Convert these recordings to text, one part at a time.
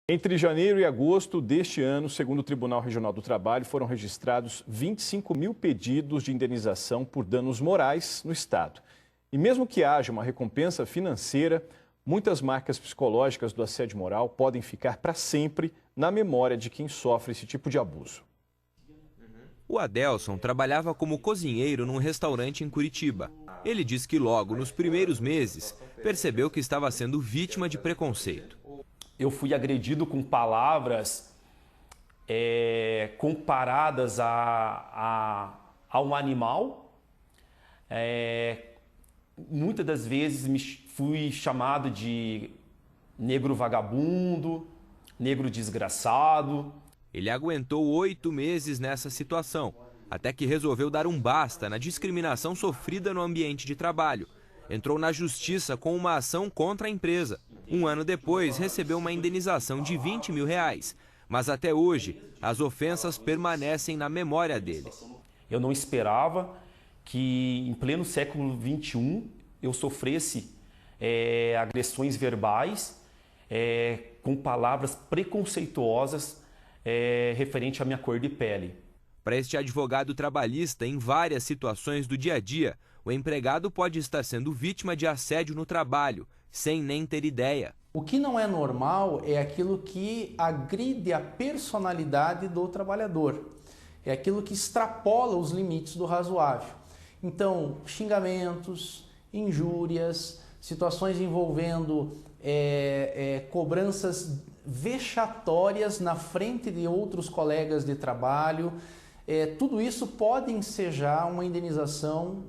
Entre janeiro e agosto deste ano, segundo o Tribunal Regional do Trabalho, foram registrados 25 mil pedidos de indenização por danos morais no Estado. E mesmo que haja uma recompensa financeira, muitas marcas psicológicas do assédio moral podem ficar para sempre na memória de quem sofre esse tipo de abuso. O Adelson trabalhava como cozinheiro num restaurante em Curitiba. Ele diz que logo nos primeiros meses percebeu que estava sendo vítima de preconceito. Eu fui agredido com palavras comparadas a um animal. Muitas das vezes fui chamado de negro vagabundo, negro desgraçado. Ele aguentou 8 meses nessa situação, até que resolveu dar um basta na discriminação sofrida no ambiente de trabalho. Entrou na justiça com uma ação contra a empresa. Um ano depois, recebeu uma indenização de R$20 mil. Mas até hoje, as ofensas permanecem na memória dele. Eu não esperava que, em pleno século XXI, eu sofresse agressões verbais com palavras preconceituosas referente à minha cor de pele. Para este advogado trabalhista, em várias situações do dia a dia, o empregado pode estar sendo vítima de assédio no trabalho, sem nem ter ideia. O que não é normal é aquilo que agride a personalidade do trabalhador. É aquilo que extrapola os limites do razoável. Então, xingamentos, injúrias, situações envolvendo cobranças vexatórias na frente de outros colegas de trabalho, tudo isso pode ensejar uma indenização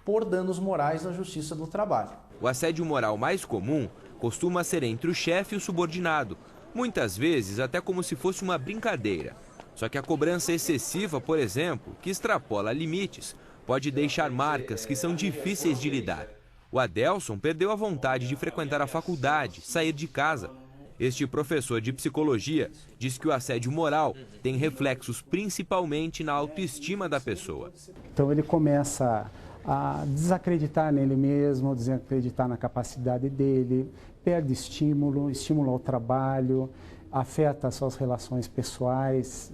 por danos morais na Justiça do Trabalho. O assédio moral mais comum costuma ser entre o chefe e o subordinado, muitas vezes até como se fosse uma brincadeira. Só que a cobrança excessiva, por exemplo, que extrapola limites, pode deixar marcas que são difíceis de lidar. O Adelson perdeu a vontade de frequentar a faculdade, sair de casa. Este professor de psicologia diz que o assédio moral tem reflexos principalmente na autoestima da pessoa. Então ele começa a desacreditar nele mesmo, desacreditar na capacidade dele, perde estímulo ao trabalho, afeta as suas relações pessoais,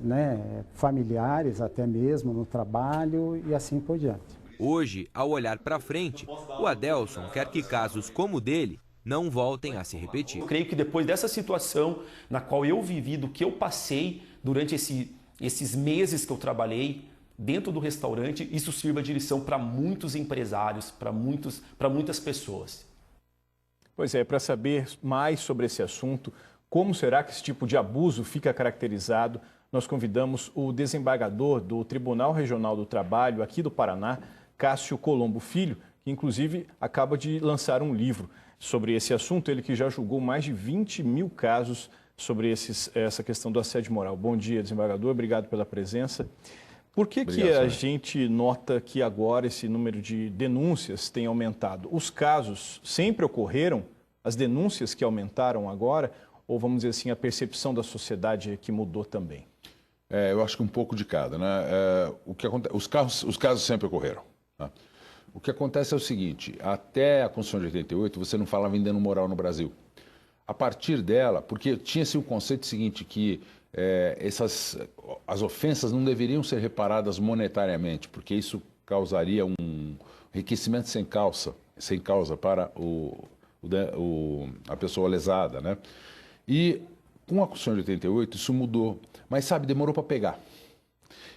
familiares até mesmo no trabalho e assim por diante. Hoje, ao olhar para frente, o Adelson quer que casos como o dele não voltem a se repetir. Eu creio que depois dessa situação na qual eu vivi, do que eu passei durante esses meses que eu trabalhei dentro do restaurante, isso sirva de lição para muitos empresários, para muitas pessoas. Pois é, para saber mais sobre esse assunto, como será que esse tipo de abuso fica caracterizado, nós convidamos o desembargador do Tribunal Regional do Trabalho aqui do Paraná, Cássio Colombo Filho, que inclusive acaba de lançar um livro sobre esse assunto, ele que já julgou mais de 20 mil casos sobre essa questão do assédio moral. Bom dia, desembargador, obrigado pela presença. Por que a gente nota que agora esse número de denúncias tem aumentado? Os casos sempre ocorreram, as denúncias que aumentaram agora, ou vamos dizer assim, a percepção da sociedade que mudou também? Eu acho que um pouco de cada, né? Os casos sempre ocorreram, né? O que acontece é o seguinte, até a Constituição de 88 você não falava em dano moral no Brasil. A partir dela, porque tinha-se o conceito seguinte, que as ofensas não deveriam ser reparadas monetariamente, porque isso causaria um enriquecimento sem causa para a pessoa lesada, né? E com a Constituição de 88 isso mudou, mas sabe, demorou para pegar.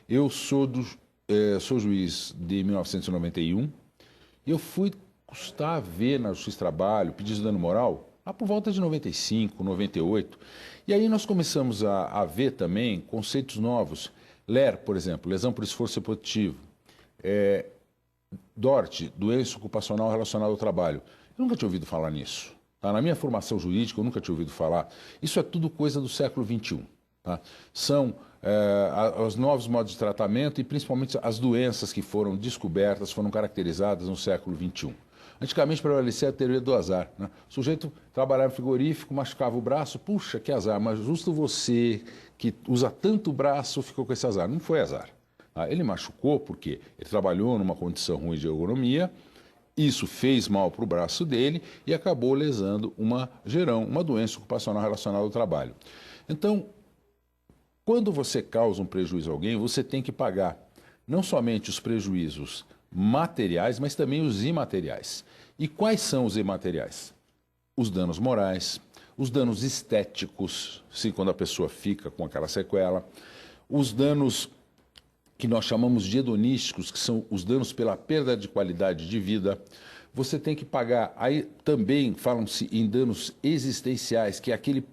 Eu sou juiz de 1991 e eu fui custar a ver na Justiça do Trabalho pedido de dano moral lá por volta de 95, 98. E aí nós começamos a ver também conceitos novos. LER, por exemplo, lesão por esforço repetitivo. DORT, doença ocupacional relacionada ao trabalho. Eu nunca tinha ouvido falar nisso. Tá? Na minha formação jurídica, eu nunca tinha ouvido falar. Isso é tudo coisa do século XXI. Tá? São os novos modos de tratamento e principalmente as doenças que foram descobertas, foram caracterizadas no século XXI. Antigamente prevalecia a teoria do azar, né? O sujeito trabalhava em frigorífico, machucava o braço, puxa, que azar, mas justo você que usa tanto o braço ficou com esse azar. Não foi azar. Tá? Ele machucou porque ele trabalhou numa condição ruim de ergonomia, isso fez mal para o braço dele e acabou lesando gerando uma doença ocupacional relacionada ao trabalho. Então, quando você causa um prejuízo a alguém, você tem que pagar não somente os prejuízos materiais, mas também os imateriais. E quais são os imateriais? Os danos morais, os danos estéticos, se quando a pessoa fica com aquela sequela, os danos que nós chamamos de hedonísticos, que são os danos pela perda de qualidade de vida. Você tem que pagar, aí também falam-se em danos existenciais, que é aquele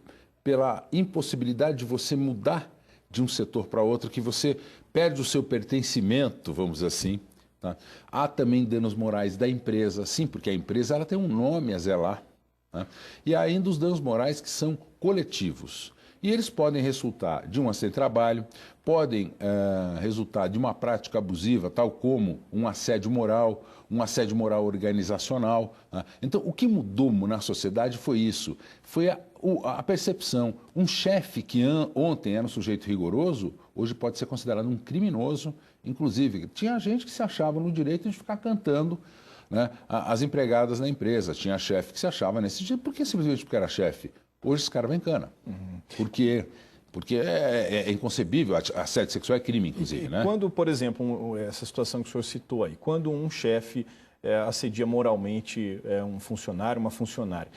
pela impossibilidade de você mudar de um setor para outro, que você perde o seu pertencimento, vamos dizer assim. Tá? Há também danos morais da empresa, sim, porque a empresa ela tem um nome a zelar. Tá? E há ainda os danos morais que são coletivos. E eles podem resultar de um acidente de trabalho, podem resultar de uma prática abusiva, tal como um assédio moral organizacional. Tá? Então, o que mudou na sociedade foi isso, foi a percepção. Um chefe que ontem era um sujeito rigoroso, hoje pode ser considerado um criminoso. Inclusive, tinha gente que se achava no direito de ficar cantando, né, as empregadas na empresa. Tinha chefe que se achava nesse dia, simplesmente porque era chefe. Hoje esse cara vai em cana. Porque é inconcebível, assédio sexual é crime, inclusive. Né? Quando, por exemplo, essa situação que o senhor citou aí, quando um chefe assedia moralmente um funcionário, uma funcionária,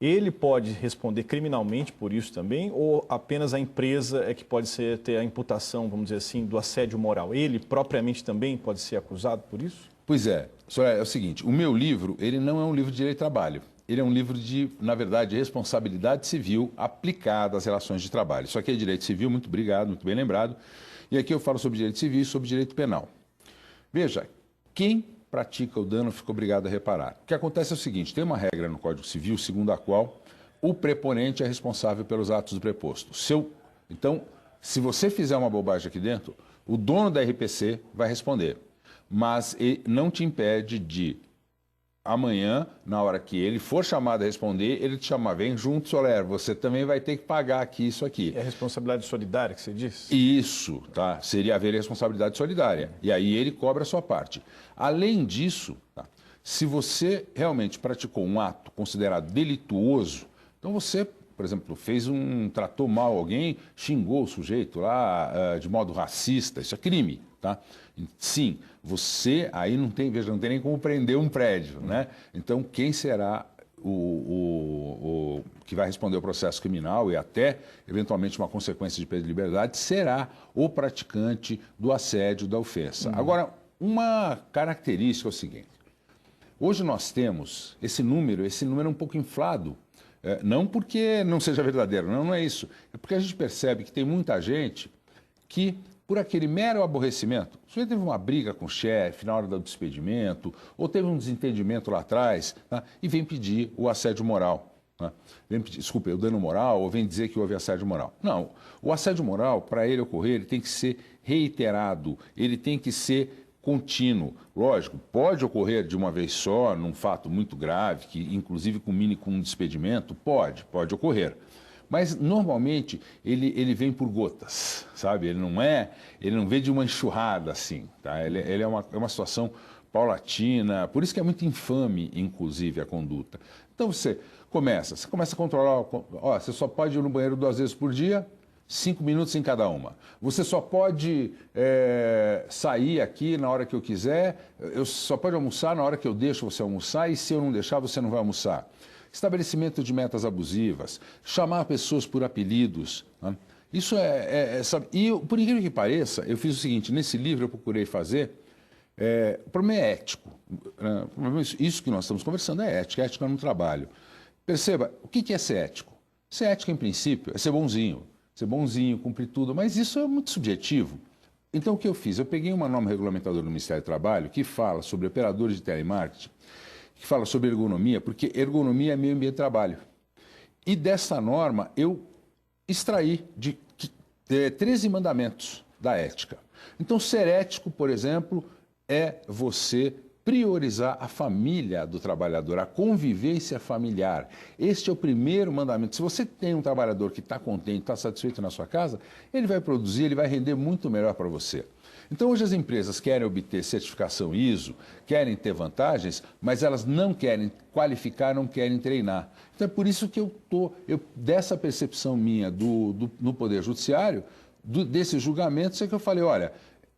ele pode responder criminalmente por isso também, ou apenas a empresa é que pode ter a imputação, vamos dizer assim, do assédio moral? Ele propriamente também pode ser acusado por isso? Pois é. É o seguinte, o meu livro, ele não é um livro de direito de trabalho. Ele é um livro de, na verdade, responsabilidade civil aplicada às relações de trabalho. Isso aqui é direito civil, muito obrigado, muito bem lembrado. E aqui eu falo sobre direito civil e sobre direito penal. Veja, quem pratica o dano fica obrigado a reparar. O que acontece é o seguinte, tem uma regra no Código Civil, segundo a qual o preponente é responsável pelos atos do preposto. Então, se você fizer uma bobagem aqui dentro, o dono da RPC vai responder. Mas ele não te impede de, amanhã, na hora que ele for chamado a responder, ele te chama, vem junto, Soler, você também vai ter que pagar aqui isso aqui. É a responsabilidade solidária que você disse? Isso, tá? Seria haver responsabilidade solidária. E aí ele cobra a sua parte. Além disso, tá? Se você realmente praticou um ato considerado delituoso, então você, por exemplo, tratou mal alguém, xingou o sujeito lá de modo racista, isso é crime, tá? Sim, você aí não tem nem como prender um prédio, né? Então, quem será o que vai responder o processo criminal e até, eventualmente, uma consequência de perda de liberdade será o praticante do assédio, da ofensa. Agora, uma característica é o seguinte, hoje nós temos esse número é um pouco inflado, não porque não seja verdadeiro, não é isso, é porque a gente percebe que tem muita gente que, por aquele mero aborrecimento, o sujeito teve uma briga com o chefe na hora do despedimento, ou teve um desentendimento lá atrás, tá? E vem pedir o assédio moral. Tá? O dano moral, ou vem dizer que houve assédio moral. Não, o assédio moral, para ele ocorrer, ele tem que ser reiterado, ele tem que ser contínuo. Lógico, pode ocorrer de uma vez só, num fato muito grave, que inclusive culmine com um despedimento, pode ocorrer. Mas, normalmente, ele vem por gotas, sabe? Ele não vem de uma enxurrada assim, tá? Ele é uma situação paulatina, por isso que é muito infame, inclusive, a conduta. Então, você começa a controlar, você só pode ir no banheiro 2 vezes por dia, 5 minutos em cada uma. Você só pode sair aqui na hora que eu quiser, só pode almoçar na hora que eu deixo você almoçar, e se eu não deixar, você não vai almoçar. Estabelecimento de metas abusivas, chamar pessoas por apelidos. Né? Isso sabe? E, por incrível que pareça, eu fiz o seguinte, nesse livro eu procurei fazer, o problema é ético. Né? Isso que nós estamos conversando é ética no trabalho. Perceba, o que é ser ético? Ser ético, em princípio, é ser bonzinho, cumprir tudo, mas isso é muito subjetivo. Então, o que eu fiz? Eu peguei uma norma regulamentadora do Ministério do Trabalho que fala sobre operadores de telemarketing, que fala sobre ergonomia, porque ergonomia é meio ambiente de trabalho. E dessa norma eu extraí de 13 mandamentos da ética. Então, ser ético, por exemplo, é você priorizar a família do trabalhador, a convivência familiar. Este é o primeiro mandamento. Se você tem um trabalhador que está contente, está satisfeito na sua casa, ele vai produzir, ele vai render muito melhor para você. Então, hoje as empresas querem obter certificação ISO, querem ter vantagens, mas elas não querem qualificar, não querem treinar. Então, é por isso que dessa percepção minha no Poder Judiciário, desses julgamentos, é que eu falei, olha,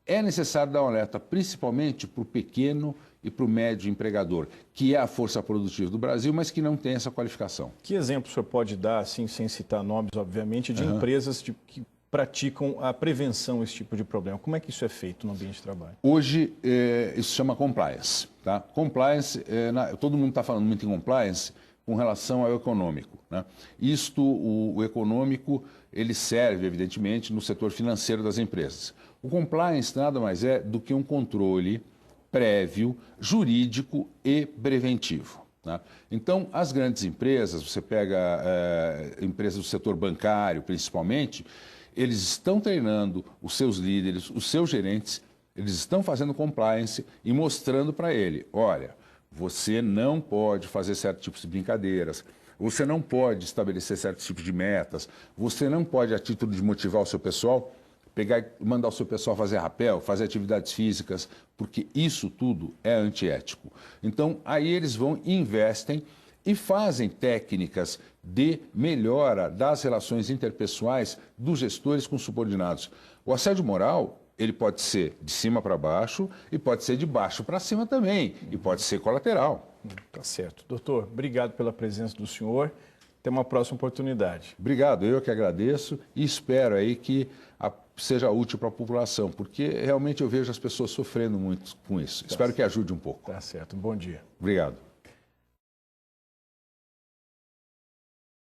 é necessário dar um alerta principalmente para o pequeno e para o médio empregador, que é a força produtiva do Brasil, mas que não tem essa qualificação. Que exemplo o senhor pode dar, assim, sem citar nomes, obviamente, de empresas que praticam a prevenção a esse tipo de problema? Como é que isso é feito no ambiente de trabalho? Hoje, isso se chama compliance. Tá? Compliance, todo mundo está falando muito em compliance com relação ao econômico. Né? O econômico, ele serve, evidentemente, no setor financeiro das empresas. O compliance nada mais é do que um controle prévio, jurídico e preventivo. Né? Então, as grandes empresas, você pega empresas do setor bancário, principalmente, eles estão treinando os seus líderes, os seus gerentes, eles estão fazendo compliance e mostrando para ele, olha, você não pode fazer certos tipos de brincadeiras, você não pode estabelecer certos tipos de metas, você não pode, a título de motivar o seu pessoal, pegar e mandar o seu pessoal fazer rapel, fazer atividades físicas, porque isso tudo é antiético. Então, aí eles vão e investem e fazem técnicas de melhora das relações interpessoais dos gestores com subordinados. O assédio moral, ele pode ser de cima para baixo e pode ser de baixo para cima também, e pode ser colateral. Tá certo. Doutor, obrigado pela presença do senhor. Até uma próxima oportunidade. Obrigado, eu que agradeço e espero aí que seja útil para a população, porque realmente eu vejo as pessoas sofrendo muito com isso. Espero que ajude um pouco. Tá certo. Um bom dia. Obrigado.